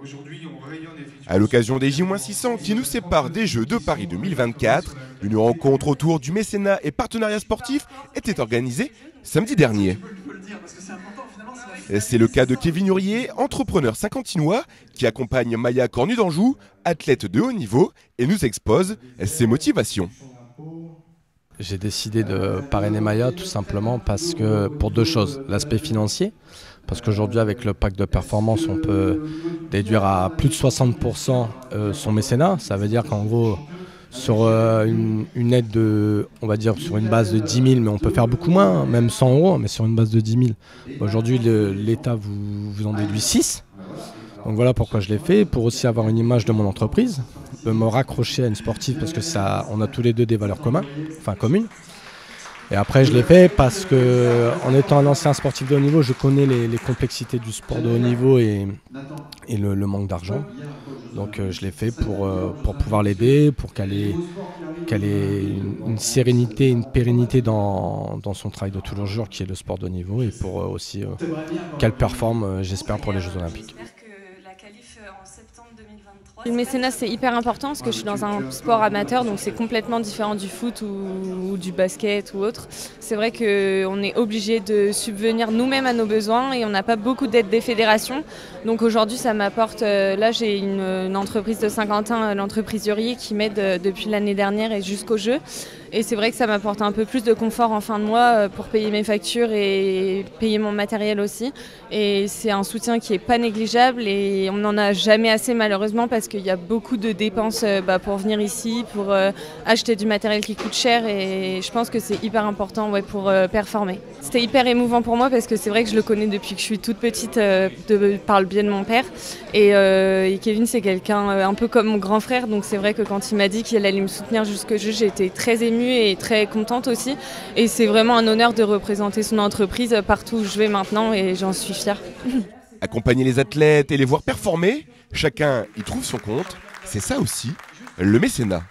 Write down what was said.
Aujourd'hui, on rayonne effectivement. À l'occasion des J-600 qui nous séparent des Jeux de Paris 2024, une rencontre autour du mécénat et partenariat sportif était organisée samedi dernier. C'est le cas de Kevin Hurier, entrepreneur saint-quentinois, qui accompagne Maya Cornu d'Anjou, athlète de haut niveau, et nous expose ses motivations. J'ai décidé de parrainer Maya tout simplement parce que, pour deux choses. L'aspect financier, parce qu'aujourd'hui avec le pack de performance on peut déduire à plus de 60% son mécénat. Ça veut dire qu'en gros sur une aide de, on va dire sur une base de 10 000, mais on peut faire beaucoup moins, même 100 €, mais sur une base de 10 000. Aujourd'hui l'État vous en déduit 6. Donc voilà pourquoi je l'ai fait, pour aussi avoir une image de mon entreprise, de me raccrocher à une sportive parce que on a tous les deux des valeurs communes. Et après je l'ai fait parce que, en étant un ancien sportif de haut niveau, je connais les complexités du sport de haut niveau et le manque d'argent. Donc je l'ai fait pour pouvoir l'aider, pour qu'elle ait une sérénité, une pérennité dans son travail de tous les jours qui est le sport de haut niveau, et pour aussi qu'elle performe, j'espère, pour les Jeux Olympiques. Le mécénat, c'est hyper important parce que je suis dans un sport amateur, donc c'est complètement différent du foot ou du basket ou autre. C'est vrai qu'on est obligé de subvenir nous-mêmes à nos besoins et on n'a pas beaucoup d'aide des fédérations. Donc aujourd'hui, ça m'apporte. Là, j'ai une entreprise de Saint-Quentin, l'entreprise Hurier, qui m'aide depuis l'année dernière et jusqu'au jeu. Et c'est vrai que ça m'apporte un peu plus de confort en fin de mois pour payer mes factures et payer mon matériel aussi. Et c'est un soutien qui n'est pas négligeable et on n'en a jamais assez malheureusement parce qu'il y a beaucoup de dépenses pour venir ici, pour acheter du matériel qui coûte cher, et je pense que c'est hyper important pour performer. C'était hyper émouvant pour moi parce que c'est vrai que je le connais depuis que je suis toute petite par le biais de mon père. Et Kevin, c'est quelqu'un un peu comme mon grand frère, donc c'est vrai que quand il m'a dit qu'il allait me soutenir jusqu'au jeu, j'ai été très émue et très contente aussi. Et c'est vraiment un honneur de représenter son entreprise partout où je vais maintenant et j'en suis fière. Accompagner les athlètes et les voir performer, chacun y trouve son compte, c'est ça aussi, le mécénat.